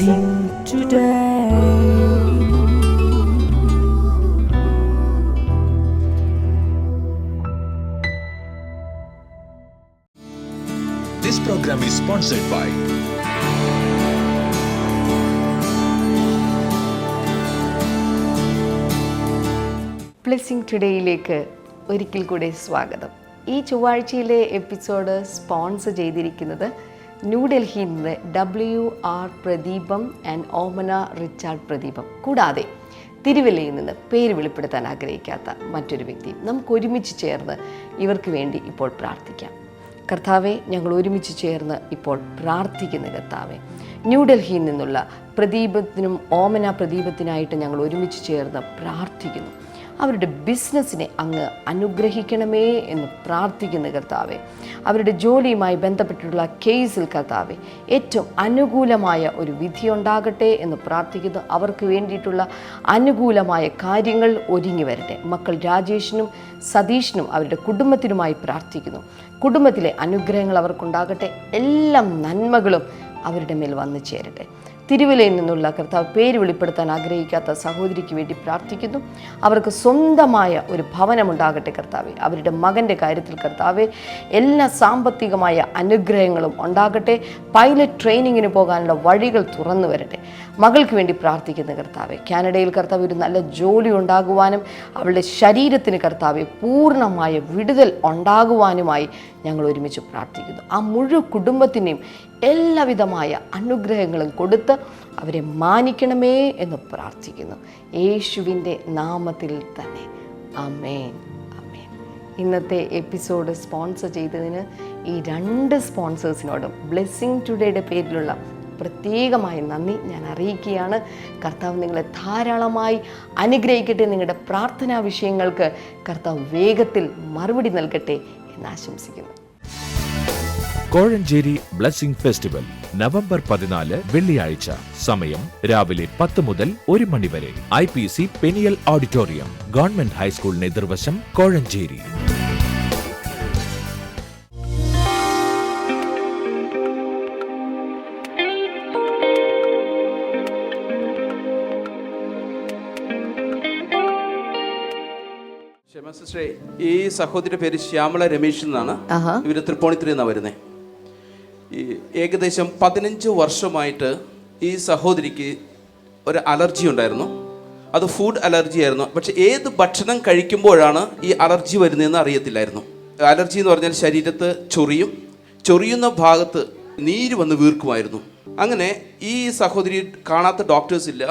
blessing today. This program is sponsored by blessing ടുഡേയിലേക്ക് ഒരിക്കൽ കൂടെ സ്വാഗതം. ഈ ചൊവ്വാഴ്ചയിലെ എപ്പിസോഡ് സ്പോൺസർ ചെയ്തിരിക്കുന്നത് ന്യൂഡൽഹിയിൽ നിന്ന് WR പ്രദീപം ആൻഡ് ഓമന റിച്ചാർഡ് പ്രദീപം, കൂടാതെ തിരുവല്ലയിൽ നിന്ന് പേര് വെളിപ്പെടുത്താൻ ആഗ്രഹിക്കാത്ത മറ്റൊരു വ്യക്തിയും. നമുക്ക് ഒരുമിച്ച് ചേർന്ന് ഇവർക്ക് വേണ്ടി ഇപ്പോൾ പ്രാർത്ഥിക്കാം. കർത്താവെ, ഞങ്ങൾ ഒരുമിച്ച് ചേർന്ന് ഇപ്പോൾ പ്രാർത്ഥിക്കുന്ന കർത്താവെ, ന്യൂഡൽഹിയിൽ നിന്നുള്ള പ്രദീപത്തിനും ഓമന പ്രദീപത്തിനായിട്ട് ഞങ്ങൾ ഒരുമിച്ച് ചേർന്ന് പ്രാർത്ഥിക്കുന്നു. അവരുടെ ബിസിനസ്സിനെ അങ്ങ് അനുഗ്രഹിക്കണമേ എന്ന് പ്രാർത്ഥിക്കുന്ന കർത്താവെ, അവരുടെ ജോലിയുമായി ബന്ധപ്പെട്ടിട്ടുള്ള കേസിൽ കർത്താവെ ഏറ്റവും അനുകൂലമായ ഒരു വിധി ഉണ്ടാകട്ടെ എന്ന് പ്രാർത്ഥിക്കുന്നു. അവർക്ക് വേണ്ടിയിട്ടുള്ള അനുകൂലമായ കാര്യങ്ങൾ ഒരുങ്ങി വരട്ടെ. മക്കൾ രാജേഷിനും സതീഷിനും അവരുടെ കുടുംബത്തിനുമായി പ്രാർത്ഥിക്കുന്നു. കുടുംബത്തിലെ അനുഗ്രഹങ്ങൾ അവർക്കുണ്ടാകട്ടെ. എല്ലാ നന്മകളും അവരുടെ മേൽ വന്നു ചേരട്ടെ. തിരുവല്ലയിൽ നിന്നുള്ള കർത്താവ് പേര് വെളിപ്പെടുത്താൻ ആഗ്രഹിക്കാത്ത സഹോദരിക്ക് വേണ്ടി പ്രാർത്ഥിക്കുന്നു. അവർക്ക് സ്വന്തമായ ഒരു ഭവനമുണ്ടാകട്ടെ കർത്താവെ. അവരുടെ മകൻ്റെ കാര്യത്തിൽ കർത്താവെ എല്ലാ സാമ്പത്തികമായ അനുഗ്രഹങ്ങളും ഉണ്ടാകട്ടെ. പൈലറ്റ് ട്രെയിനിങ്ങിന് പോകാനുള്ള വഴികൾ തുറന്നു വരട്ടെ. മകൾക്ക് വേണ്ടി പ്രാർത്ഥിക്കുന്ന കർത്താവെ, കാനഡയിൽ കർത്താവ് ഒരു നല്ല ജോലി ഉണ്ടാകുവാനും അവളുടെ ശരീരത്തിന് കർത്താവെ പൂർണ്ണമായ വിടുതൽ ഉണ്ടാകുവാനുമായി ഞങ്ങൾ ഒരുമിച്ച് പ്രാർത്ഥിക്കുന്നു. ആ മുഴുവൻ കുടുംബത്തിനെയും എല്ലാവിധമായ അനുഗ്രഹങ്ങളും കൊടുത്ത് അവരെ മാനിക്കണമേ എന്ന് പ്രാർത്ഥിക്കുന്നു. യേശുവിൻ്റെ നാമത്തിൽ തന്നെ ആമേൻ, ആമേൻ. ഇന്നത്തെ എപ്പിസോഡ് സ്പോൺസർ ചെയ്തതിന് ഈ 2 സ്പോൺസേഴ്സിനോടും ബ്ലെസ്സിംഗ് ടുഡേയുടെ പേരിലുള്ള പ്രത്യേകമായ നന്ദി ഞാൻ അറിയിക്കുകയാണ്. കർത്താവ് നിങ്ങളെ ധാരാളമായി അനുഗ്രഹിക്കട്ടെ. നിങ്ങളുടെ പ്രാർത്ഥനാ വിഷയങ്ങൾക്ക് കർത്താവ് വേഗത്തിൽ മറുപടി നൽകട്ടെ എന്ന് ആശംസിക്കുന്നു. കോഴഞ്ചേരി ബ്ലെസ്സിംഗ് ഫെസ്റ്റിവൽ നവംബർ 14 വെള്ളിയാഴ്ച. സമയം രാവിലെ 10 മുതൽ 1 മണി വരെ. IPC പെനിയൽ ഓഡിറ്റോറിയം, ഗവൺമെന്റ് ഹൈസ്കൂളിന് എതിർവശം, കോഴഞ്ചേരി. സിസ്റ്ററെ, ഈ സഹോദരിയുടെ പേര് ശ്യാമള രമേശ് എന്നാണ്. ഇവര് തൃപ്പൂണിത്തുറ നിന്നാണ് വരുന്നത്. ഈ ഏകദേശം 15 വർഷമായിട്ട് ഈ സഹോദരിക്ക് ഒരു അലർജി ഉണ്ടായിരുന്നു. അത് ഫുഡ് അലർജി ആയിരുന്നു. പക്ഷെ ഏത് ഭക്ഷണം കഴിക്കുമ്പോഴാണ് ഈ അലർജി വരുന്നതെന്ന് അറിയത്തില്ലായിരുന്നു. അലർജി എന്ന് പറഞ്ഞാൽ ശരീരത്ത് ചൊറിയുന്ന ഭാഗത്ത് നീര് വന്ന് വീർക്കുമായിരുന്നു. അങ്ങനെ ഈ സഹോദരി കാണാത്ത ഡോക്ടേഴ്സ് ഇല്ല.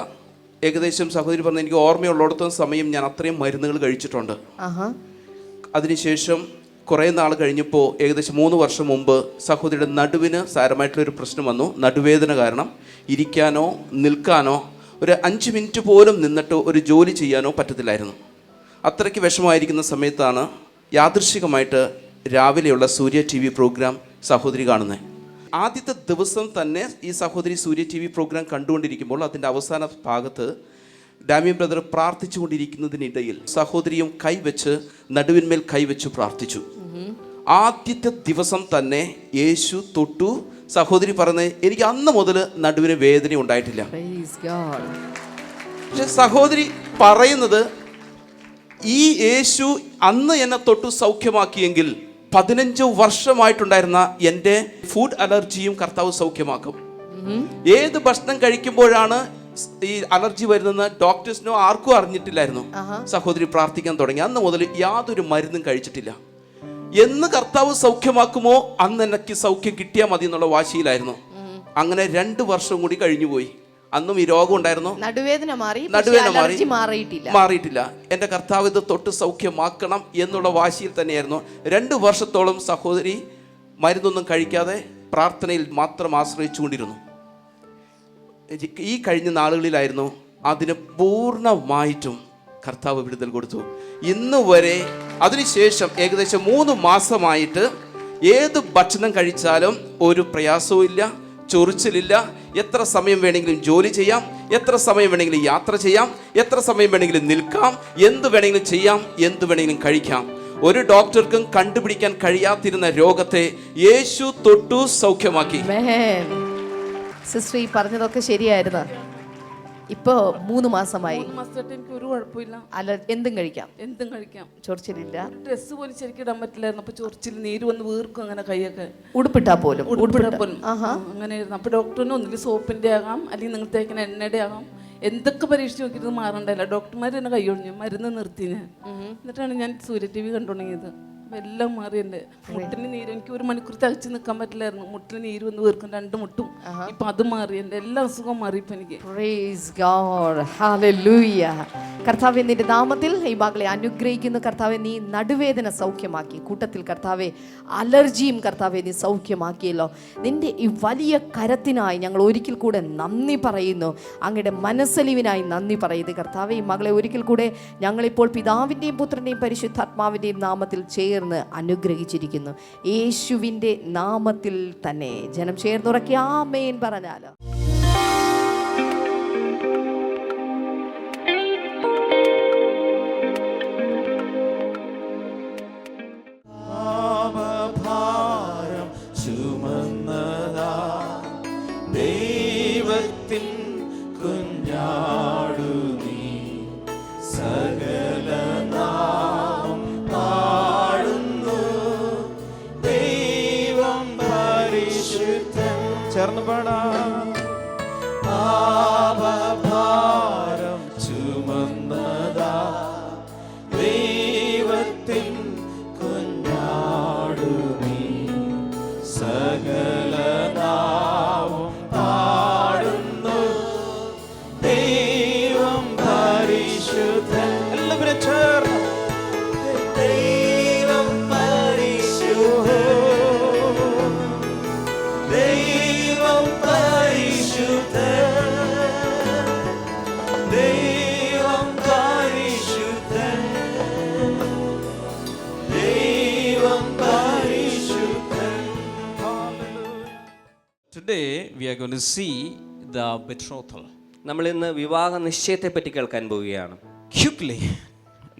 ഏകദേശം സഹോദരി പറഞ്ഞ എനിക്ക് ഓർമ്മയുള്ളിടത്തോളം സമയം ഞാൻ അത്രയും മരുന്നുകൾ കഴിച്ചിട്ടുണ്ട്. അതിനുശേഷം കുറേ നാൾ കഴിഞ്ഞപ്പോൾ ഏകദേശം 3 വർഷം മുമ്പ് സഹോദരിയുടെ നടുവിന് സാരമായിട്ടുള്ളൊരു പ്രശ്നം വന്നു. നടുവേദന കാരണം ഇരിക്കാനോ നിൽക്കാനോ ഒരു 5 മിനിറ്റ് പോലും നിന്നിട്ട് ഒരു ജോലി ചെയ്യാനോ പറ്റത്തില്ലായിരുന്നു. അത്രയ്ക്ക് വിഷമമായിരിക്കുന്ന സമയത്താണ് യാദൃശ്ചികമായിട്ട് രാവിലെയുള്ള സൂര്യ TV പ്രോഗ്രാം സഹോദരി കാണുന്നത്. ആദ്യത്തെ ദിവസം തന്നെ ഈ സഹോദരി സൂര്യ TV പ്രോഗ്രാം കണ്ടുകൊണ്ടിരിക്കുമ്പോൾ അതിൻ്റെ അവസാന ഭാഗത്ത് ഡാമിയൻ ബ്രദർ പ്രാർത്ഥിച്ചുകൊണ്ടിരിക്കുന്നതിനിടയിൽ സഹോദരിയും കൈവച്ച് നടുവിന്മേൽ കൈവച്ച് പ്രാർത്ഥിച്ചു. ആദ്യത്തെ ദിവസം തന്നെ യേശു തൊട്ടു. സഹോദരി പറഞ്ഞത് എനിക്ക് അന്ന് മുതൽ നടുവിന് വേദന ഉണ്ടായിട്ടില്ല. പക്ഷെ സഹോദരി പറയുന്നത് ഈ യേശു അന്ന് എന്നെ തൊട്ടു സൗഖ്യമാക്കിയെങ്കിൽ 15 വർഷമായിട്ടുണ്ടായിരുന്ന എൻ്റെ ഫുഡ് അലർജിയും കർത്താവ് സൗഖ്യമാക്കും. ഏത് ഭക്ഷണം കഴിക്കുമ്പോഴാണ് ഈ അലർജി വരുന്നതെന്ന് ഡോക്ടേഴ്സിനോ ആർക്കും അറിഞ്ഞിട്ടില്ലായിരുന്നു. സഹോദരി പ്രാർത്ഥിക്കാൻ തുടങ്ങി. അന്ന് മുതൽ യാതൊരു മരുന്നും കഴിച്ചിട്ടില്ല. എന്ന് കർത്താവ് സൗഖ്യമാക്കുമോ അന്ന് എനിക്ക് സൗഖ്യം കിട്ടിയാൽ മതി എന്നുള്ള വാശിയിലായിരുന്നു. അങ്ങനെ 2 വർഷം കൂടി കഴിഞ്ഞുപോയി. അന്നും ഈ രോഗം ഉണ്ടായിരുന്നു. നടുവേദന മാറിയിട്ടില്ല. എൻ്റെ കർത്താവ് ഇത് തൊട്ട് സൗഖ്യമാക്കണം എന്നുള്ള വാശിയിൽ തന്നെയായിരുന്നു. 2 വർഷത്തോളം സഹോദരി മരുന്നൊന്നും കഴിക്കാതെ പ്രാർത്ഥനയിൽ മാത്രം ആശ്രയിച്ചുകൊണ്ടിരുന്നു. ഈ കഴിഞ്ഞ നാളുകളിലായിരുന്നു അതിന് പൂർണ്ണമായിട്ടും കർത്താവ് വിടുതൽ കൊടുത്തു. ഇന്ന് വരെ അതിനുശേഷം ഏകദേശം 3 മാസമായിട്ട് ഏത് ഭക്ഷണം കഴിച്ചാലും ഒരു പ്രയാസവും ഇല്ല, ചൊറിച്ചിലില്ല. എത്ര സമയം വേണമെങ്കിലും ജോലി ചെയ്യാം, എത്ര സമയം വേണമെങ്കിലും യാത്ര ചെയ്യാം, എത്ര സമയം വേണമെങ്കിലും നിൽക്കാം, എന്ത് വേണമെങ്കിലും ചെയ്യാം, എന്ത് വേണമെങ്കിലും കഴിക്കാം. ഒരു ഡോക്ടർക്കും കണ്ടുപിടിക്കാൻ കഴിയാതിരുന്ന രോഗത്തെ യേശു തൊട്ടു സൗഖ്യമാക്കി. സിസ്റ്റർ ഈ പറഞ്ഞതൊക്കെ ശരിയായിരുന്നു. ഇപ്പോ 3 മാസമായി. 3 മാസമായിട്ട് എനിക്ക് ഒരു കുഴപ്പമില്ല. അല്ല, എന്തും കഴിക്കാം, എന്തും കഴിക്കാം. ചൊറിച്ചിലില്ല. ഡ്രസ്സ് പോലും ശരിക്കും ഇടാൻ പറ്റില്ലായിരുന്നു. അപ്പൊ ചൊറിച്ചിൽ നീര് വന്ന് വീർക്കും, അങ്ങനെ കൈയൊക്കെ ഉടുപ്പിട്ടാ പോലും അങ്ങനെയായിരുന്നു. അപ്പൊ ഡോക്ടറിന് ഒന്നില്ലെങ്കിൽ സോപ്പിന്റെ ആകാം, അല്ലെങ്കിൽ നിങ്ങൾ തേക്കുന്ന എണ്ണയുടെ ആകാം, എന്തൊക്കെ പരീക്ഷിച്ച് നോക്കിയിട്ട് മാറണ്ടല്ല. ഡോക്ടർമാർ എന്നെ കൈയൊഴിഞ്ഞു, മരുന്ന് നിർത്തി ഞാൻ. എന്നിട്ടാണ് ഞാൻ സൂര്യ TV കണ്ടു തുടങ്ങിയത്. എല്ലാം മാറി. എൻ്റെ മുട്ടിന് നീര്, എനിക്ക് 1 മണിക്കൂർ തളിച്ച് നിൽക്കാൻ പറ്റില്ലായിരുന്നു. മുട്ടിന് നീര് വന്ന് വീർക്കും, 2 മുട്ടും. ഇപ്പൊ അത് മാറി, എൻ്റെ എല്ലാ അസുഖവും മാറി ഇപ്പൊ എനിക്ക്. Praise God. Hallelujah. കർത്താവേ, നിന്റെ നാമത്തിൽ ഈ മകളെ അനുഗ്രഹിക്കുന്നു. കർത്താവെ, നീ നടുവേദന സൗഖ്യമാക്കി. കൂട്ടത്തിൽ കർത്താവെ അലർജിയും കർത്താവെ നീ സൗഖ്യമാക്കിയല്ലോ. നിന്റെ ഈ വലിയ കരത്തിനായി ഞങ്ങൾ ഒരിക്കൽ കൂടെ നന്ദി പറയുന്നു. അങ്ങയുടെ മനസ്സലിവിനായി നന്ദി പറയുന്നത്. കർത്താവെ, ഈ മകളെ ഒരിക്കൽ കൂടെ ഞങ്ങളിപ്പോൾ പിതാവിൻ്റെയും പുത്രൻ്റെയും പരിശുദ്ധാത്മാവിൻ്റെയും നാമത്തിൽ ചേർന്ന് അനുഗ്രഹിച്ചിരിക്കുന്നു. യേശുവിൻ്റെ നാമത്തിൽ തന്നെ. ജനം ചേർന്നുറക്കി ആമേൻ പറഞ്ഞാലോ. ദൈവത്തിൻ കുഞ്ഞാടു നീ, സകല നാമം പാടുന്നു. ദൈവം പരിശുദ്ധൻ. ചേർന്ന് പാടാം. പാപഭാരം ചുമന്നതാ ദൈവത്തിൻ കുഞ്ഞാടു നീ, സകല നാമം പാടുന്നു. ദൈവം പരിശുദ്ധൻ. എല്ലാവരും ചേർന്ന് ദൈവം പരിശുദ്ധൻ, ദൈവം പരിശുദ്ധൻ, ദൈവം പരിശുദ്ധൻ, ദൈവം പരിശുദ്ധൻ. Today we are going to see the betrothal. നമ്മൾ ഇന്ന് വിവാഹ നിശ്ചയത്തെ പറ്റി കേൾക്കാൻ പോവുകയാണ്. Quickly,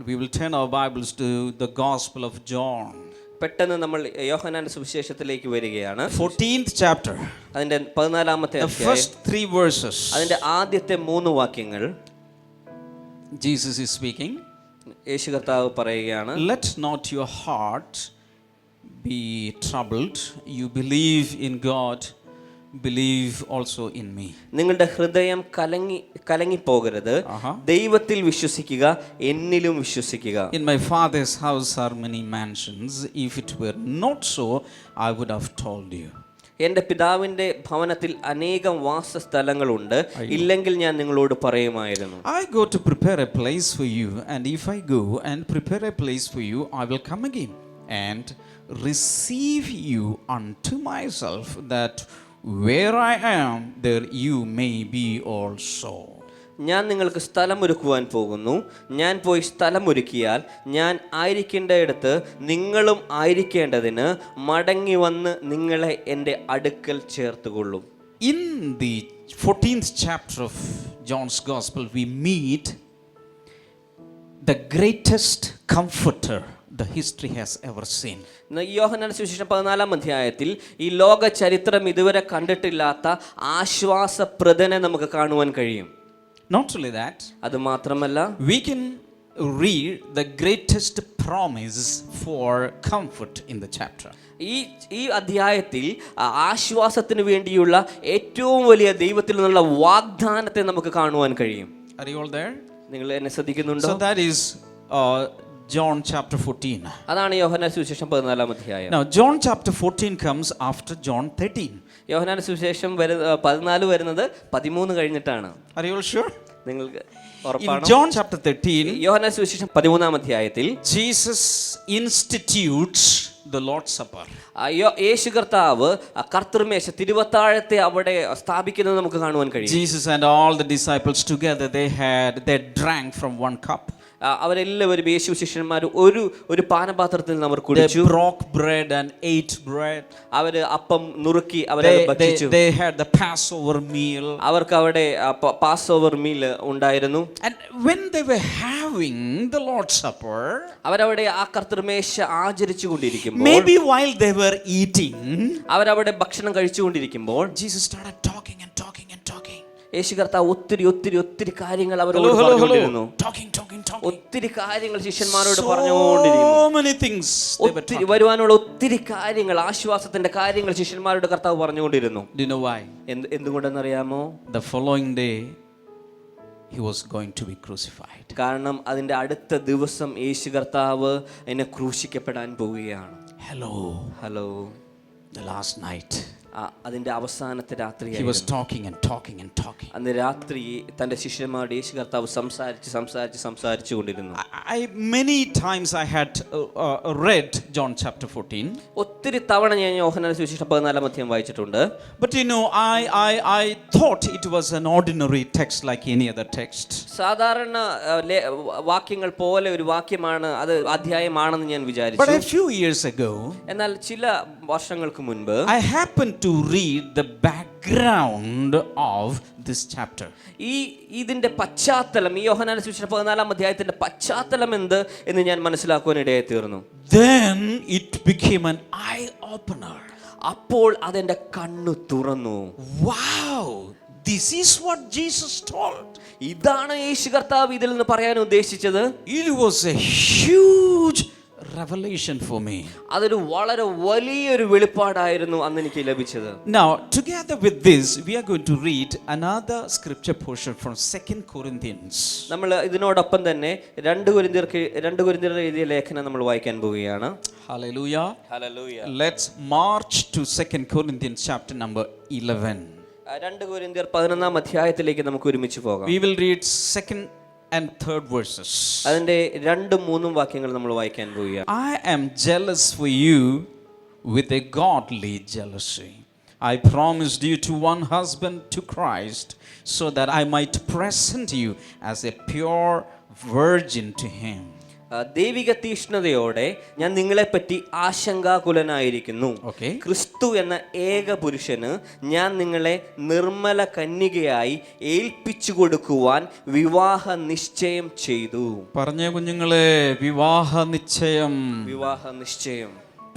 we will turn our Bibles to the Gospel of John. പെട്ടെന്ന് നമ്മൾ യോഹന്നാന്റെ സുവിശേഷത്തിലേക്ക് വരികയാണ്. 14th chapter. അതിന്റെ 14-ാമത്തെ The first 3 verses. അതിന്റെ ആദ്യത്തെ 3 വാക്യങ്ങൾ Jesus is speaking. യേശു കർത്താവ് പറയുകയാണ്, Let not your heart be troubled. You believe in God, believe also in me. നിങ്ങളുടെ ഹൃദയം കലങ്ങിപ്പോകരുത്. ദൈവത്തിൽ വിശ്വസിക്കുക, എന്നിലും വിശ്വസിക്കുക. In my Father's house are many mansions. If it were not so, I would have told you. എൻ്റെ പിതാവിൻ്റെ ഭവനത്തിൽ അനേകം വാസസ്ഥലങ്ങളുണ്ട്, ഇല്ലെങ്കിൽ ഞാൻ നിങ്ങളോട് പറയുമായിരുന്നു. I go to prepare a place for you, and if I go and prepare a place for you, I will come again and receive you unto myself, that where I am, there you may be also. ഞാൻ നിങ്ങൾക്ക് സ്ഥലമൊരുക്കുവാൻ പോകുന്നു. ഞാൻ പോയി സ്ഥലമൊരുക്കിയാൽ ഞാൻ ആയിരിക്കേണ്ടയിടത്ത് നിങ്ങളും ആയിരിക്കേണ്ടതിന് മടങ്ങി വന്ന് നിങ്ങളെ എൻ്റെ അടുക്കൽ ചേർത്തുകൊള്ളും. In the 14th chapter of John's Gospel, we meet the greatest comforter the history has ever seen. യോഹന്നാന്റെ സുവിശേഷം 14-ാം അധ്യായത്തിൽ ഈ ലോക ചരിത്രം ഇതുവരെ കണ്ടിട്ടില്ലാത്ത ആശ്വാസപ്രദനെ നമുക്ക് കാണുവാൻ കഴിയും. Not only that, അത് മാത്രമല്ല, we can read the greatest promise for comfort in the chapter. ഈ അധ്യായത്തിൽ ആശ്വാസത്തിന് വേണ്ടിയുള്ള ഏറ്റവും വലിയ ദൈവത്തിൽ നിന്നുള്ള വാഗ്ദാനത്തെ നമുക്ക് കാണുവാൻ കഴിയും. Are you all there? നിങ്ങൾ എന്നെ ശ്രദ്ധിക്കുന്നുണ്ടോ? So that is John chapter 14. അതാണ് യോഹന്നാന്റെ സുവിശേഷം 14-ാം അധ്യായം. Now John chapter 14 comes after John 13. യോഹന്നാന്റെ സുവിശേഷം 14 വരുന്നത് 13 കഴിഞ്ഞിട്ടാണ്. Are you all sure? നിങ്ങൾക്ക് In ഉറപ്പാണോ? John chapter 13, യോഹന്നാന്റെ സുവിശേഷം 13-ാം അധ്യായത്തിൽ Jesus institutes the Lord's Supper. യേശു കർത്താവ് കർത്തൃമേശ തിരുവത്താഴത്തെ അവിടെ സ്ഥാപിക്കുന്നത് നമുക്ക് കാണുവാൻ കഴിയും. Jesus and all the disciples together, they drank from one cup. അവരെല്ലാവരും യേശു ശിഷ്യന്മാർ ഒരു പാനപാത്രത്തിൽ നിന്ന് അവർ കുടിച്ചു. They broke bread and ate bread. അവർ അപ്പം നുറുക്കി അവരെ ഭക്ഷിച്ചു. They had the Passover meal. അവർക്ക് അവിടെ പാസ് ഓവർ മീൽ ഉണ്ടായിരുന്നു. And when they were having the Lord's Supper, അവരവിടെ ആ കർത്തൃമേശ ആചരിച്ചു കൊണ്ടിരിക്കുമ്പോൾ, maybe while they were eating, അവരവിടെ ഭക്ഷണം കഴിച്ചുകൊണ്ടിരിക്കുമ്പോൾ Jesus started talking and യേശു കർത്താവ് ഒത്തിരി ഒത്തിരി ഒത്തിരി കാര്യങ്ങൾ അവരോട് പറഞ്ഞുകൊണ്ടിരുന്നു. Talking. ഒത്തിരി കാര്യങ്ങൾ ശിഷ്യന്മാരോട് പറഞ്ഞുകൊണ്ടിരിക്കുന്നു. So many things they were ഒത്തിരി talking. വരുവാനുള്ള ഒത്തിരി കാര്യങ്ങൾ, ആശ്വാസത്തിന്റെ കാര്യങ്ങൾ ശിഷ്യന്മാരോട് കർത്താവ് പറഞ്ഞുകൊണ്ടിരുന്നു. Do you know why? എന്തുകൊണ്ടെന്നറിയാമോ? The following day he was going to be crucified. കാരണം അതിന്റെ അടുത്ത ദിവസം യേശു കർത്താവ് എന്നെ ക്രൂശിക്കപ്പെടാൻ പോവുകയാണ്. ഹലോ The last night അതിന്റെ അവസാനത്തെ he was രാത്രിയായിരുന്നു. talking and talking. അന്ന് രാത്രി തന്റെ ശിഷ്യന്മാരോട് യേശു കർത്താവ് സംസാരിച്ചു കൊണ്ടിരുന്നു. Many times I had read John chapter 14. ഒത്തിരി തവണ ഞാൻ യോഹന്നാന്റെ സുവിശേഷം 14-ാം അധ്യായം വായിച്ചിട്ടുണ്ട്. But you know, I thought it was an ordinary text like any other text. സാധാരണ വാക്യങ്ങൾ പോലെ ഒരു വാക്യമാണ് അത്, അധ്യായമാണെന്ന് ഞാൻ But വിചാരിച്ചു. a few years ago, എന്നാൽ ചില വർഷങ്ങൾക്ക് മുൻപ് I happened to read the background of this chapter. ഇതിന്റെ പശ്ചാത്തലം, ഈ യോഹന്നാന്റെ സുവിശേഷം 14-ാം അധ്യായത്തിന്റെ പശ്ചാത്തലം എന്ന് ഞാൻ മനസ്സിലാക്കുവാൻ ഇടയായി തീർന്നു. Then it became an eye opener. അപ്പോൾ അതെന്റെ കണ്ണു തുറന്നു. Wow, this is what Jesus told. ഇതാണ് യേശു കർത്താവ് ഇതിൽ നിന്ന് പറയാൻ ഉദ്ദേശിച്ചത്. It was a huge revelation for me. അതൊരു വളരെ വലിയൊരു വെളിപ്പാടായിരുന്നു അന്ന് എനിക്ക് ലഭിച്ചത്. Now, together with this, we are going to read another scripture portion from 2 Corinthians. നമ്മൾ ഇതിനോടൊപ്പം തന്നെ 2 കൊരിന്ത്യർ എഴുതിയ ലേഖനം നമ്മൾ വായിക്കാൻ പോവുകയാണ്. Hallelujah. Hallelujah. Let's march to 2 Corinthians chapter number 11. 2 കൊരിന്ത്യർ 11-ാം അധ്യായത്തിലേക്ക് നമുക്ക് ഒരുമിച്ച് പോകാം. We will read second and third verses. അതിന്റെ 2-3 വാക്യങ്ങൾ നമ്മൾ വായിക്കാൻ പോവുകയാണ്. I am jealous for you with a godly jealousy. I promised you to one husband, to Christ, so that I might present you as a pure virgin to him. ദൈവിക തീഷ്ണതയോടെ ഞാൻ നിങ്ങളെപ്പറ്റി ആശങ്കാകുലനായിരിക്കുന്നു. ക്രിസ്തു എന്ന ഏക പുരുഷന് ഞാൻ നിങ്ങളെ നിർമ്മല കന്യകയായി ഏൽപ്പിച്ചു കൊടുക്കുവാൻ വിവാഹ നിശ്ചയം ചെയ്തു. പറഞ്ഞ കുഞ്ഞുങ്ങളെ, വിവാഹ നിശ്ചയം.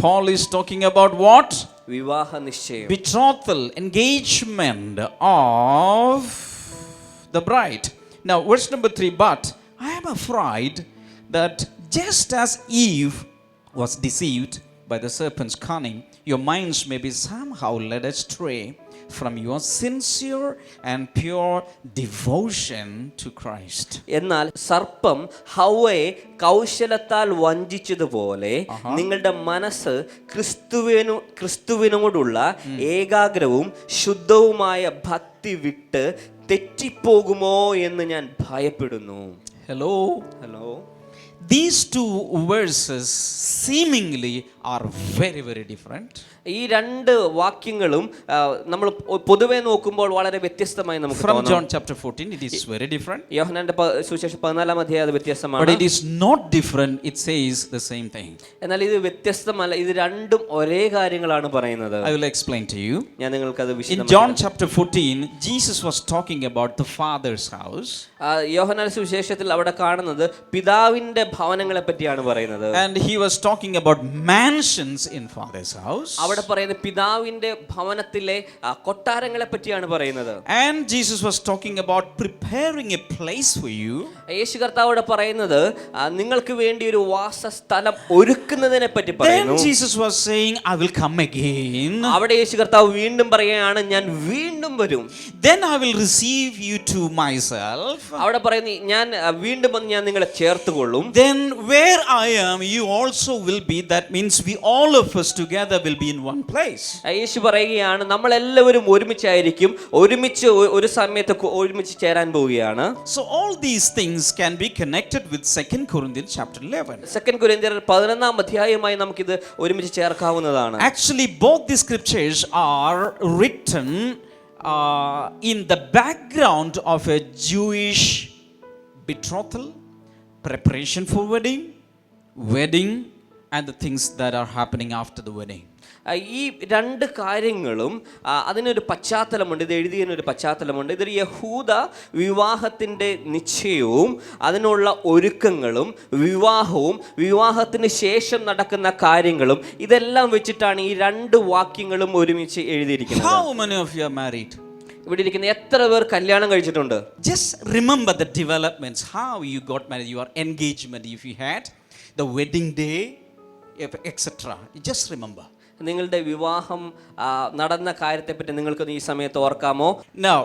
Paul is talking about what? വിവാഹ നിശ്ചയം. Betrothal, engagement of the bride. Now verse number 3, but I am afraid that just as Eve was deceived by the serpent's cunning, your minds may be somehow led astray from your sincere and pure devotion to Christ. എന്നാൽ സർപ്പം ഹവ്വയെ കൗശലത്താൽ വഞ്ചിച്ചതുപോലെ നിങ്ങളുടെ മനസ്സ് ക്രിസ്തുവിനോടുള്ള ഏകാഗ്രവും ശുദ്ധവുമായ ഭക്തി വിട്ട് തെറ്റിപ്പോകുമോ എന്ന് ഞാൻ ഭയപ്പെടുന്നു. Hello. These two verses seemingly are very, very different. ഈ 2 വാക്യങ്ങളും നമ്മൾ പൊതുവെ നോക്കുമ്പോൾ വളരെ വ്യത്യസ്തമായി നമുക്ക് From തോന്നാം. John chapter 14 it is very different. യോഹന്നാന്റെ സുവിശേഷം 14-ാം അധ്യായം അത് വ്യത്യസ്തമാണ്. But it is not different, it says the same thing. എന്നാൽ ഇത് വ്യത്യസ്തമല്ല, ഇത് രണ്ടും ഒരേ കാര്യങ്ങളാണ് പറയുന്നത്. I will explain to you. ഞാൻ നിങ്ങൾക്ക് അത് In John chapter 14 Jesus was talking about the Father's house. യോഹന്നാന്റെ സുവിശേഷത്തിൽ അവിടെ കാണുന്നത് പിതാവിന്റെ ഭവനങ്ങളെ പറ്റിയാണ് പറയുന്നത്. And he was talking about mansions in Father's house. അവിടെ പറയുന്നത് പിതാവിന്റെ ഭവനത്തിലെ കൊട്ടാരങ്ങളെ പറ്റിയാണ് പറയുന്നത്. And Jesus was talking about preparing a place for you. യേശു കർത്താവോട് പറയുന്നത് നിങ്ങൾക്ക് വേണ്ടി ഒരു വാസസ്ഥലം ഒരുക്കുന്നതിനെ പറ്റി പറയുന്നു. Then Jesus was saying, I will come again. അവിടെ യേശു കർത്താവ് വീണ്ടും പറയുകയാണ്, ഞാൻ വീണ്ടും വരും. Then I will receive you to myself. അവിടെ പറയുന്നു, ഞാൻ വീണ്ടും വന്ന് ഞാൻ നിങ്ങളെ ചേർത്തുകൊള്ളും. Then where I am, you also will be. That means we all of us together will be in one place. യേശു പറയുകയാണ്, നമ്മൾ എല്ലാവരും ഒരുമിച്ചായിരിക്കും, ഒരുമിച്ച് ഒരു സമയത്ത് ഒരുമിച്ച് ചേരാൻ പോവുകയാണ്. So all these things can be connected with 2 Corinthians chapter 11. 2 കൊരിന്ത്യർ 11-ാം അധ്യായവുമായി നമുക്കിത് ഒരുമിച്ച് ചേർക്കാവുന്നതാണ്. Actually both the scriptures are written in the background of a Jewish betrothal, preparation for wedding and the things that are happening after the wedding. ഈ 2 കാര്യങ്ങളും അതിനൊരു പശ്ചാത്തലമുണ്ട്, ഇത് എഴുതിയതിനൊരു പശ്ചാത്തലമുണ്ട്. ഇതൊരു യഹൂദ വിവാഹത്തിൻ്റെ നിശ്ചയവും അതിനുള്ള ഒരുക്കങ്ങളും വിവാഹവും വിവാഹത്തിന് ശേഷം നടക്കുന്ന കാര്യങ്ങളും ഇതെല്ലാം വെച്ചിട്ടാണ് ഈ 2 വാക്യങ്ങളും ഒരുമിച്ച് എഴുതിയിരിക്കുന്നത്. How many of you are married? ഇവിടെ ഇരിക്കുന്ന എത്ര പേർ കല്യാണം കഴിച്ചിട്ടുണ്ട്? Just remember the developments, how you got married, your engagement, if you had, the wedding day, etc. Just remember. നിങ്ങളുടെ വിവാഹം നടന്ന കാര്യത്തെപ്പറ്റി നിങ്ങൾക്കൊന്ന് ഈ സമയത്ത് ഓർക്കാമോ? Now,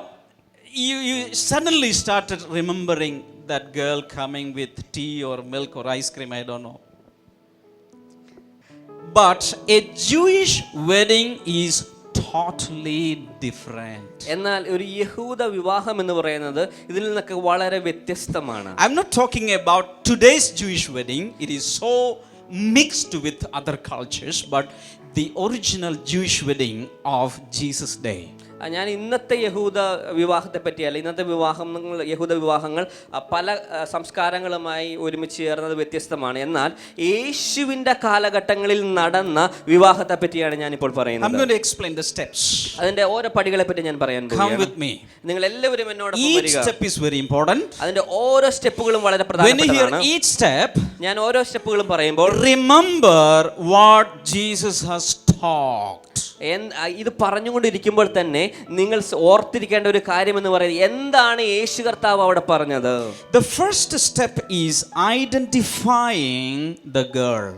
you suddenly started remembering that girl coming with tea or milk or ice cream, I don't know. But a Jewish wedding is totally different. എന്നാൽ ഒരു യഹൂദ വിവാഹം എന്ന് പറയുന്നത് ഇതിൽ നിന്നൊക്കെ വളരെ വ്യത്യസ്തമാണ്. I'm not talking about today's Jewish wedding. It is so mixed with other cultures, but the original Jewish wedding of Jesus' day. ഞാൻ ഇന്നത്തെ യഹൂദ വിവാഹത്തെ പറ്റിയല്ല. ഇന്നത്തെ യഹൂദ വിവാഹങ്ങൾ പല സംസ്കാരങ്ങളുമായി ഒരുമിച്ച് ചേർന്നത് വ്യത്യസ്തമാണ്. എന്നാൽ യേശുവിൻ്റെ കാലഘട്ടങ്ങളിൽ നടന്ന വിവാഹത്തെ പറ്റിയാണ് ഞാനിപ്പോൾ പറയുന്നത്. I'm going to explain the steps. അതിന്റെ ഓരോ പടികളെ പറ്റി ഞാൻ പറയാൻ Come with me. നിങ്ങൾ എല്ലാവരും എന്നോടൊപ്പം Each വരിക. step is very important. അതിന്റെ ഓരോ സ്റ്റെപ്പുകളും വളരെ When you hear പ്രധാനപ്പെട്ടതാണ്. each step, ഞാൻ ഓരോ സ്റ്റെപ്പുകളും പറയുമ്പോൾ remember what Jesus has taught. ഇത് പറഞ്ഞുകൊണ്ടിരിക്കുമ്പോൾ തന്നെ നിങ്ങൾ ഓർത്തിരിക്കേണ്ട ഒരു കാര്യം എന്ന് പറയുന്നത് എന്താണ് യേശു കർത്താവ് അവിടെ പറഞ്ഞത്? The first step is identifying the girl.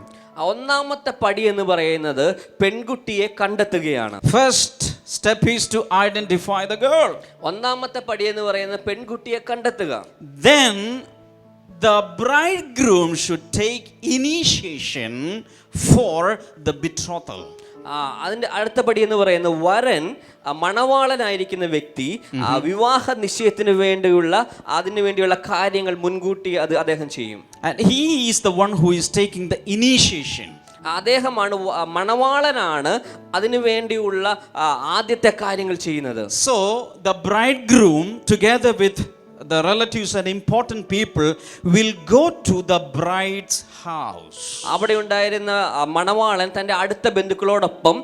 ഒന്നാമത്തെ പടി എന്ന് പറയുന്നത് പെൺകുട്ടിയെ കണ്ടെത്തുകയാണ്. First step is to identify the girl. ഒന്നാമത്തെ പടി എന്ന് പറയുന്നത് പെൺകുട്ടിയെ കണ്ടെത്തുക. Then the bridegroom should take initiation for the betrothal. അതിന്റെ അടുത്ത പടി എന്ന് പറയുന്നത് വരൻ മണവാളനായിരിക്കുന്ന വ്യക്തി വിവാഹ നിശ്ചയത്തിന് വേണ്ടിയുള്ള കാര്യങ്ങൾ മുൻകൂട്ടി അദ്ദേഹം ചെയ്യും. And he is the one who is taking the initiation. അദ്ദേഹമാണ് മണവാളനാണ് അതിനു വേണ്ടിയുള്ള ആദ്യത്തെ കാര്യങ്ങൾ ചെയ്യുന്നത്. So the bridegroom together with the relatives and important people will go to the bride's house. അവിടെ ഉണ്ടായിരുന്ന മണവാളൻ തന്റെ അടുത്ത ബന്ധുക്കളോടൊപ്പം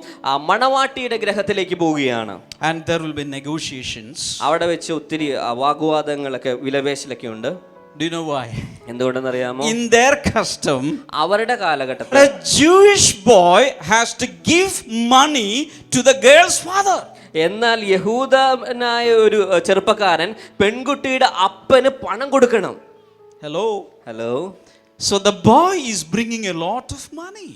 മണവാട്ടിയുടെ ഗൃഹത്തിലേക്ക് പോവുകയാണ്. And there will be negotiations. അവിടെ വെച്ച് ഒത്തിരി വാഗ്വാദങ്ങളൊക്കെ വിലപേശലൊക്കെ ഉണ്ട്. Do you know why? എന്തുകൊണ്ടെന്ന് അറിയാമോ? In their custom, അവരുടെ കാലഘട്ടത്തിൽ a Jewish boy has to give money to the girl's father. എന്നാൽ യഹൂദനായ ഒരു ചെറുപ്പക്കാരൻ പെൺകുട്ടിയുടെ അപ്പന് പണം കൊടുക്കണം. Hello. So the boy is bringing a lot of money.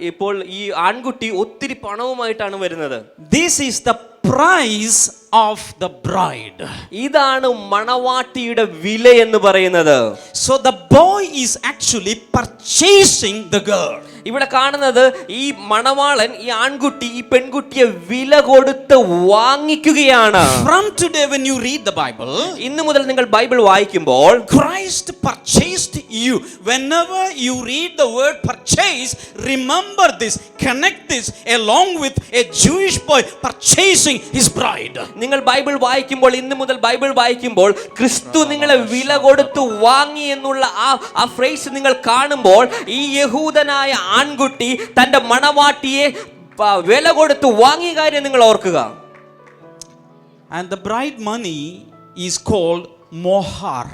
ഇപ്പോൾ ഈ ആൺകുട്ടി ഒത്തിരി പണവുമായിട്ടാണ് വരുന്നത്. This is the price of the bride. ഇതാണ് മണവാട്ടിയുടെ വില എന്ന് പറയുന്നത്. So the boy is actually purchasing the girl. ഇവിടെ കാണുന്നത് ഈ മണവാളൻ ഈ ആൺകുട്ടി ഈ പെൺകുട്ടിയെ വില കൊടുത്ത് വാങ്ങിക്കുകയാണ്. From today when you read the Bible, ഇന്നു മുതൽ നിങ്ങൾ ബൈബിൾ വായിക്കുമ്പോൾ Christ purchased you. Whenever you read the word purchase, remember this, connect this along with a Jewish boy purchasing his bride. നിങ്ങൾ ബൈബിൾ വായിക്കുമ്പോൾ ഇന്നു മുതൽ ബൈബിൾ വായിക്കുമ്പോൾ ക്രിസ്തു നിങ്ങളെ വില കൊടുത്ത് വാങ്ങി എന്നുള്ള ആ ഫ്രേസ് നിങ്ങൾ കാണുമ്പോൾ ഈ യഹൂദനായ ആൺകുട്ടി തന്റെ മണവാട്ടിയെ വില കൊടുത്ത് വാങ്ങിയ കാര്യം നിങ്ങൾ ഓർക്കുക. And the bride money is called mohar.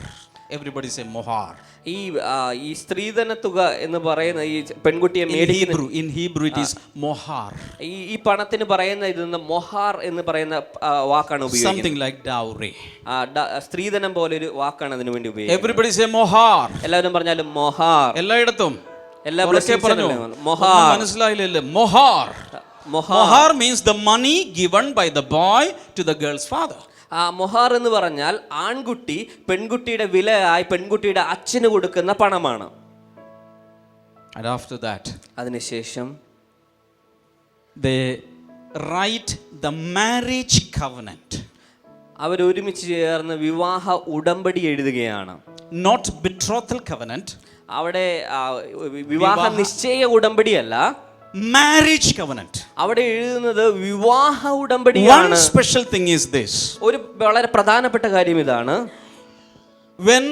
Everybody say mohar. ഈ സ്ത്രീധന തുക എന്ന് പറയുന്ന ഈ പെൺകുട്ടിയെ മേടിക്കുന്ന in Hebrew it is mohar. ഈ പണത്തിന് പറയുന്ന ഇതെന്ന് മൊഹാർ എന്ന് പറയുന്ന വാക്കാണ് ഉപയോഗിക്കുന്നത്. Something like dowry. സ്ത്രീധനം പോലെ ഒരു വാക്കാണ് അതിനു വേണ്ടി ഉപയോഗിക്കുന്നത്. Everybody say mohar. എല്ലാവരും പറഞ്ഞാലും മൊഹാർ. എല്ലായിടത്തും എല്ലാ മനസ്സിലായില്ലല്ലോ. Mohar. Mohar means the money given by the boy to the girl's father. മൊഹാർ എന്ന് പറഞ്ഞാൽ ആൺകുട്ടി പെൺകുട്ടിയുടെ വിലയായി പെൺകുട്ടിയുടെ അച്ഛന് കൊടുക്കുന്ന പണമാണ്. And after that, അതിനുശേഷം they write the marriage covenant. അവർ ഒരുമിച്ച് ചേർന്ന് വിവാഹ ഉടമ്പടി എഴുതുകയാണ്. Not betrothal covenant. അവിടെ വിവാഹ നിശ്ചയ ഉടമ്പടിയല്ല, marriage covenant. അവിടെ എഴുതുന്നത് വിവാഹ ഉടമ്പടിയാണ്. One special thing is this. ഒരു വളരെ പ്രധാനപ്പെട്ട കാര്യം ഇതാണ്. When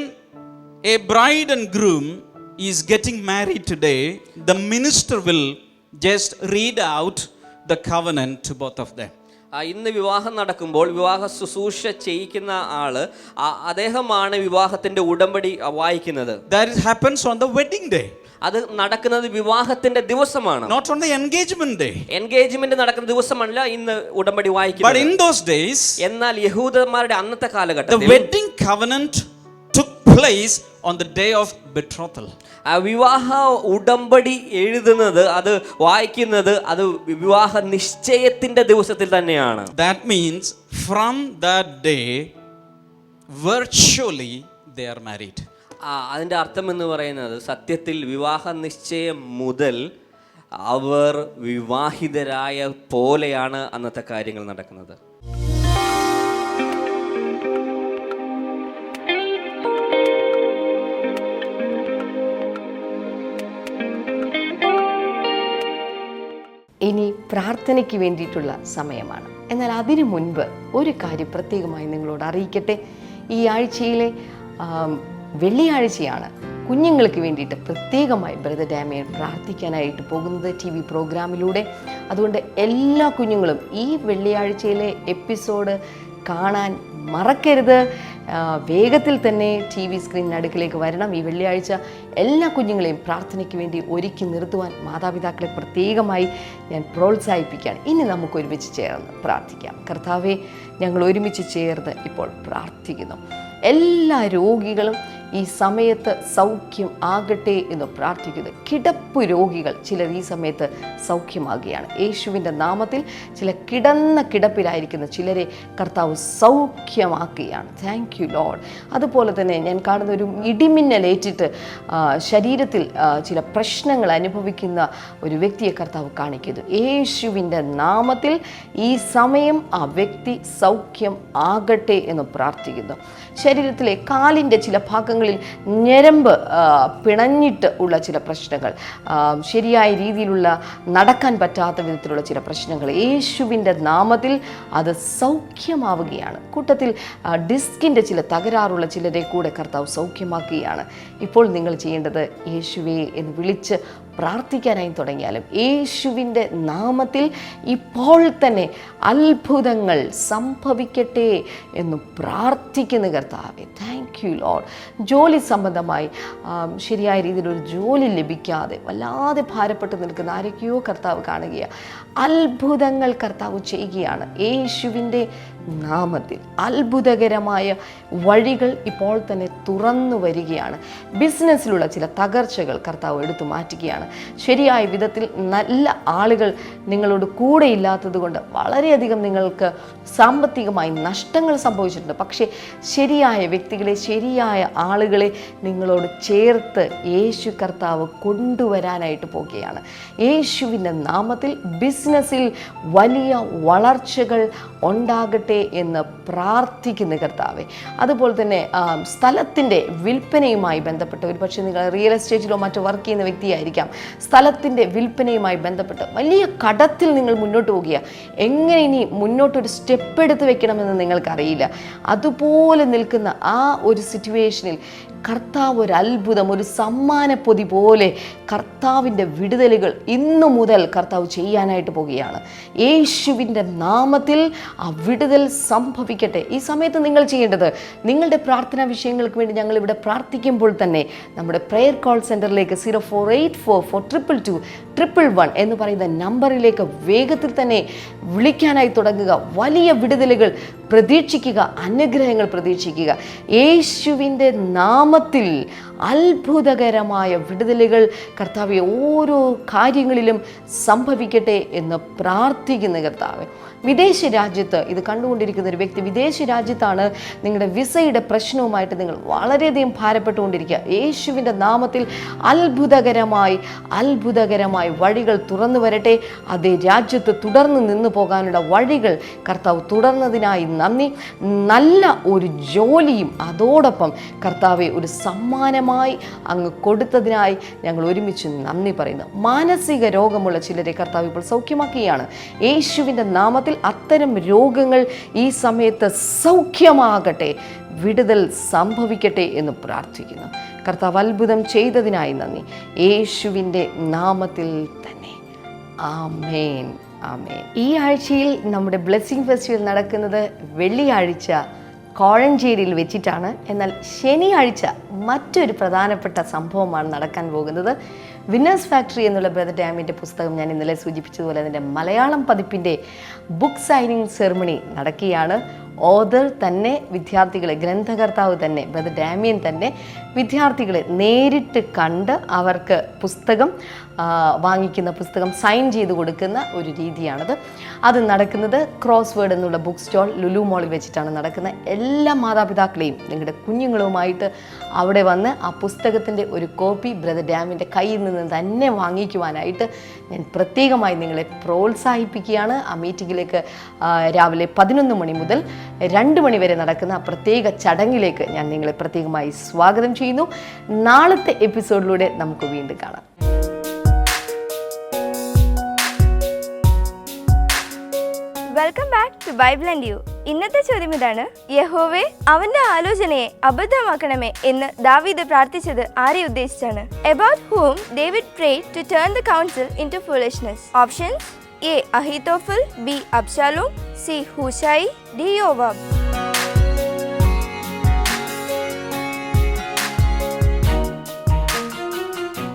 a bride and groom is getting married today, the minister will just read out the covenant to both of them. ഇന്ന് വിവാഹം നടക്കുമ്പോൾ വിവാഹ ശുശ്രൂഷ ചെയ്യിക്കുന്ന ആള് അദ്ദേഹമാണ് വിവാഹത്തിന്റെ ഉടമ്പടി വായിക്കുന്നത്. That happens on the wedding day. അത് നടക്കുന്നത് വിവാഹത്തിന്റെ ദിവസമാണ്. Not on the engagement day. Engagement നടക്കുന്ന ദിവസമല്ല ഇന്ന് ഉടമ്പടി But വായിക്കുന്നത്. in those days, എന്നാൽ യഹൂദന്മാരുടെ അന്നത്തെ the കാലഘട്ടത്തിൽ wedding covenant took place on the day of betrothal. ആ വിവാഹ ഉടമ്പടി എഴുതുന്നത്, അത് വായിക്കുന്നത് അത് വിവാഹ നിശ്ചയത്തിന്റെ ദിവസത്തിൽ തന്നെയാണ്. That means from that day, virtually they are married. അതിന്റെ അർത്ഥം എന്ന് പറയുന്നത് സത്യത്തിൽ വിവാഹ നിശ്ചയം മുതൽ അവർ വിവാഹിതരായ പോലെയാണ് അന്നത്തെ കാര്യങ്ങൾ നടക്കുന്നത്. ഇനി പ്രാർത്ഥനയ്ക്ക് വേണ്ടിയിട്ടുള്ള സമയമാണ്. എന്നാൽ അതിനു മുൻപ് ഒരു കാര്യം പ്രത്യേകമായി നിങ്ങളോട് അറിയിക്കട്ടെ. ഈ ആഴ്ചയിലെ വെള്ളിയാഴ്ചയാണ് കുഞ്ഞുങ്ങൾക്ക് വേണ്ടിയിട്ട് പ്രത്യേകമായി ബ്രദർ ഡാമിയൻ പ്രാർത്ഥിക്കാനായിട്ട് പോകുന്നത് TV പ്രോഗ്രാമിലൂടെ. അതുകൊണ്ട് എല്ലാ കുഞ്ഞുങ്ങളും ഈ വെള്ളിയാഴ്ചയിലെ എപ്പിസോഡ് കാണാൻ മറക്കരുത്. വേഗത്തിൽ തന്നെ TV സ്ക്രീനിനടുക്കിലേക്ക് വരണം. ഈ വെള്ളിയാഴ്ച എല്ലാ കുഞ്ഞുങ്ങളെയും പ്രാർത്ഥനയ്ക്ക് വേണ്ടി ഒരുക്കി നിർത്തുവാൻ മാതാപിതാക്കളെ പ്രത്യേകമായി ഞാൻ പ്രോത്സാഹിപ്പിക്കുകയാണ്. ഇനി നമുക്ക് ഒരുമിച്ച് ചേർന്ന് പ്രാർത്ഥിക്കാം. കർത്താവെ, ഞങ്ങൾ ഒരുമിച്ച് ചേർന്ന് ഇപ്പോൾ പ്രാർത്ഥിക്കുന്നു. എല്ലാ രോഗികളും ഈ സമയത്ത് സൗഖ്യം ആകട്ടെ എന്ന് പ്രാർത്ഥിക്കുന്നു. കിടപ്പ് രോഗികൾ ചിലർ ഈ സമയത്ത് സൗഖ്യമാകുകയാണ്. യേശുവിൻ്റെ നാമത്തിൽ ചില കിടപ്പിലായിരിക്കുന്ന ചിലരെ കർത്താവ് സൗഖ്യമാക്കുകയാണ്. Thank you Lord. അതുപോലെ തന്നെ ഞാൻ കാണുന്ന ഒരു ഇടിമിന്നലേറ്റിട്ട് ശരീരത്തിൽ ചില പ്രശ്നങ്ങൾ അനുഭവിക്കുന്ന ഒരു വ്യക്തിയെ കർത്താവ് കാണിക്കുന്നു. യേശുവിൻ്റെ നാമത്തിൽ ഈ സമയം ആ വ്യക്തി സൗഖ്യം ആകട്ടെ എന്ന് പ്രാർത്ഥിക്കുന്നു. ശരീരത്തിലെ കാലിൻ്റെ ചില ഭാഗങ്ങളിൽ ഞരമ്പ് പിണഞ്ഞിട്ട് ഉള്ള ചില പ്രശ്നങ്ങൾ, ശരിയായ രീതിയിലുള്ള നടക്കാൻ പറ്റാത്ത വിധത്തിലുള്ള ചില പ്രശ്നങ്ങൾ യേശുവിൻ്റെ നാമത്തിൽ അത് സൗഖ്യമാവുകയാണ്. കൂട്ടത്തിൽ ഡിസ്കിൻ്റെ ചില തകരാറുള്ള ചിലരെ കൂടെ കർത്താവ് സൗഖ്യമാക്കുകയാണ്. ഇപ്പോൾ നിങ്ങൾ ചെയ്യേണ്ടത് യേശുവേ എന്ന് വിളിച്ച് പ്രാർത്ഥിക്കാനായി തുടങ്ങിയാലും യേശുവിൻ്റെ നാമത്തിൽ ഇപ്പോൾ തന്നെ അത്ഭുതങ്ങൾ സംഭവിക്കട്ടെ എന്ന് പ്രാർത്ഥിക്കുന്ന കർത്താവേ, താങ്ക് യു ലോർഡ്. ജോലി സംബന്ധമായി ശരിയായ രീതിയിലൊരു ജോലി ലഭിക്കാതെ വല്ലാതെ ഭാരപ്പെട്ട് നിൽക്കുന്ന ആരൊക്കെയോ കർത്താവ് കാണുകയാണ്. അത്ഭുതങ്ങൾ കർത്താവ് ചെയ്യുകയാണ്. യേശുവിൻ്റെ നാമത്തിൽ അത്ഭുതകരമായ വഴികൾ ഇപ്പോൾ തന്നെ തുറന്നു വരികയാണ്. ബിസിനസ്സിലുള്ള ചില തകർച്ചകൾ കർത്താവ് എടുത്തു മാറ്റുകയാണ്. ശരിയായ വിധത്തിൽ നല്ല ആളുകൾ നിങ്ങളോട് കൂടെ ഇല്ലാത്തത് കൊണ്ട് വളരെയധികം നിങ്ങൾക്ക് സാമ്പത്തികമായി നഷ്ടങ്ങൾ സംഭവിച്ചിട്ടുണ്ട്. പക്ഷേ ശരിയായ വ്യക്തികളെ, ശരിയായ ആളുകളെ നിങ്ങളോട് ചേർത്ത് യേശു കർത്താവ് കൊണ്ടുവരാനായിട്ട് പോകുകയാണ്. യേശുവിൻ്റെ നാമത്തിൽ ബിസിനസ്സിൽ വലിയ വളർച്ചകൾ ഉണ്ടാകട്ടെ എന്ന് പ്രാർത്ഥിക്കുന്ന കർത്താവെ. അതുപോലെ തന്നെ സ്ഥലത്തിൻ്റെ വിൽപ്പനയുമായി ബന്ധപ്പെട്ട്, ഒരു പക്ഷേ നിങ്ങൾ റിയൽ എസ്റ്റേറ്റിലോ മറ്റോ വർക്ക് ചെയ്യുന്ന വ്യക്തിയായിരിക്കാം. സ്ഥലത്തിൻ്റെ വിൽപ്പനയുമായി ബന്ധപ്പെട്ട് വലിയ കടത്തിൽ നിങ്ങൾ മുന്നോട്ട് പോകുക. എങ്ങനെ ഇനി മുന്നോട്ടൊരു സ്റ്റെപ്പ് എടുത്ത് വെക്കണമെന്ന് നിങ്ങൾക്കറിയില്ല. അതുപോലെ നിൽക്കുന്ന ആ ഒരു സിറ്റുവേഷനിൽ കർത്താവ് ഒരു അത്ഭുതം, ഒരു സമ്മാനപ്പൊതി പോലെ കർത്താവിൻ്റെ വിടുതലുകൾ ഇന്നു മുതൽ കർത്താവ് ചെയ്യാനായിട്ട് പോകുകയാണ്. യേശുവിൻ്റെ നാമത്തിൽ ആ വിടുതൽ സംഭവിക്കട്ടെ. ഈ സമയത്ത് നിങ്ങൾ ചെയ്യേണ്ടത്, നിങ്ങളുടെ പ്രാർത്ഥനാ വിഷയങ്ങൾക്ക് വേണ്ടി ഞങ്ങളിവിടെ പ്രാർത്ഥിക്കുമ്പോൾ തന്നെ നമ്മുടെ പ്രെയർ കോൾ സെൻറ്ററിലേക്ക് 04844221 എന്ന് പറയുന്ന നമ്പറിലേക്ക് വേഗത്തിൽ തന്നെ വിളിക്കാനായി തുടങ്ങുക. വലിയ വിടുതലുകൾ പ്രതീക്ഷിക്കുക, അനുഗ്രഹങ്ങൾ പ്രതീക്ഷിക്കുക. യേശുവിൻ്റെ നാമത്തിൽ അത്ഭുതകരമായ വിടുതലുകൾ കർത്താവെ ഓരോ കാര്യങ്ങളിലും സംഭവിക്കട്ടെ എന്ന് പ്രാർത്ഥിക്കുന്ന കർത്താവെ. വിദേശ രാജ്യത്ത് ഇത് കണ്ടുകൊണ്ടിരിക്കുന്ന ഒരു വ്യക്തി വിദേശ രാജ്യത്താണ്, നിങ്ങളുടെ വിസയുടെ പ്രശ്നവുമായിട്ട് നിങ്ങൾ വളരെയധികം ഭാരപ്പെട്ടുകൊണ്ടിരിക്കുക. യേശുവിൻ്റെ നാമത്തിൽ അത്ഭുതകരമായി വഴികൾ തുറന്നു വരട്ടെ. അതേ രാജ്യത്ത് തുടർന്ന് നിന്നു പോകാനുള്ള വഴികൾ കർത്താവ് തുടർന്നതിനായി നന്ദി. നല്ല ഒരു ജോലിയും അതോടൊപ്പം കർത്താവെ ഒരു സമ്മാനമായി അങ്ങ് കൊടുത്തതിനായി ഞങ്ങൾ ഒരുമിച്ച് നന്ദി പറയുന്നു. മാനസിക രോഗമുള്ള ചിലരെ കർത്താവ് ഇപ്പോൾ സൗഖ്യമാക്കുകയാണ്. യേശുവിൻ്റെ നാമത്തിൽ അത്തരം രോഗങ്ങൾ ഈ സമയത്ത് സൗഖ്യമാകട്ടെ, വിടുതൽ സംഭവിക്കട്ടെ എന്ന് പ്രാർത്ഥിക്കുന്നു. കർത്താവ് അത്ഭുതം ചെയ്തതിനായി നന്ദി, യേശുവിൻ്റെ നാമത്തിൽ തന്നെ. ആമേൻ, ആമേൻ. ഈ ആഴ്ചയിൽ നമ്മുടെ ബ്ലെസ്സിംഗ് ഫെസ്റ്റിവൽ നടക്കുന്നത് വെള്ളിയാഴ്ച കോഴഞ്ചേരിയിൽ വെച്ചിട്ടാണ്. എന്നാൽ ശനിയാഴ്ച മറ്റൊരു പ്രധാനപ്പെട്ട സംഭവമാണ് നടക്കാൻ പോകുന്നത്. വിന്നേഴ്സ് ഫാക്ടറി എന്നുള്ള ബ്രദർ ഡാമിൻ്റെ പുസ്തകം ഞാൻ ഇന്നലെ സൂചിപ്പിച്ചതുപോലെ അതിൻ്റെ മലയാളം പതിപ്പിൻ്റെ ബുക്ക് സൈനിങ് സെറിമണി നടക്കുകയാണ്. ഓതർ തന്നെ വിദ്യാർത്ഥികളെ, ഗ്രന്ഥകർത്താവ് തന്നെ ബ്രദർ ഡാമിയൻ തന്നെ വിദ്യാർത്ഥികളെ നേരിട്ട് കണ്ട് അവർക്ക് പുസ്തകം വാങ്ങിക്കുന്ന പുസ്തകം സൈൻ ചെയ്ത് കൊടുക്കുന്ന ഒരു രീതിയാണത്. അത് നടക്കുന്നത് ക്രോസ് വേർഡ് എന്നുള്ള ബുക്ക് സ്റ്റോൾ ലുലു മോളിൽ വെച്ചിട്ടാണ് നടക്കുന്നത്. എല്ലാ മാതാപിതാക്കളെയും നിങ്ങളുടെ കുഞ്ഞുങ്ങളുമായിട്ട് അവിടെ വന്ന് ആ പുസ്തകത്തിൻ്റെ ഒരു കോപ്പി ബ്രദർ ഡാമിൻ്റെ കയ്യിൽ നിന്ന് തന്നെ വാങ്ങിക്കുവാനായിട്ട് ഞാൻ പ്രത്യേകമായി നിങ്ങളെ പ്രോത്സാഹിപ്പിക്കുകയാണ്. ആ മീറ്റിങ്ങിലേക്ക് രാവിലെ 11 മണി മുതൽ 2 മണി വരെ നടക്കുന്ന ആ പ്രത്യേക ചടങ്ങിലേക്ക് ഞാൻ നിങ്ങളെ പ്രത്യേകമായി സ്വാഗതം ചെയ്യുന്നു. നാളത്തെ എപ്പിസോഡിലൂടെ നമുക്ക് വീണ്ടും കാണാം. Welcome back to Bible and you. ഇന്നത്തെ ചോദ്യം ഇതാണ്: യഹോവേ, അവന്റെ ആലോചനയെ അബദ്ധമാക്കണമേ എന്ന് ദാവീദ് പ്രാർത്ഥിച്ചത് ആരെ ഉദ്ദേശിച്ചാണ്? About whom David prayed to turn the counsel into foolishness. Options: A. Ahithophel, B. Absalom, C. Hushai, D. Yoab.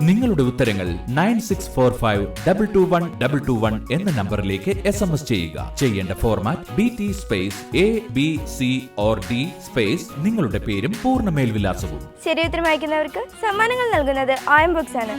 നിങ്ങളുടെ ഉത്തരങ്ങൾ 9645221221 എന്ന നമ്പറിലേക്ക് SMS ചെയ്യുക. ചെയ്യേണ്ട format BT space ABC or D space നിങ്ങളുടെ പേരും പൂർണ്ണ മേൽവിലാസവും. ശരി ഉത്തരം അയക്കുന്നവർക്ക് സമ്മാനങ്ങൾ നൽകുന്നത് OM Books ആണ്.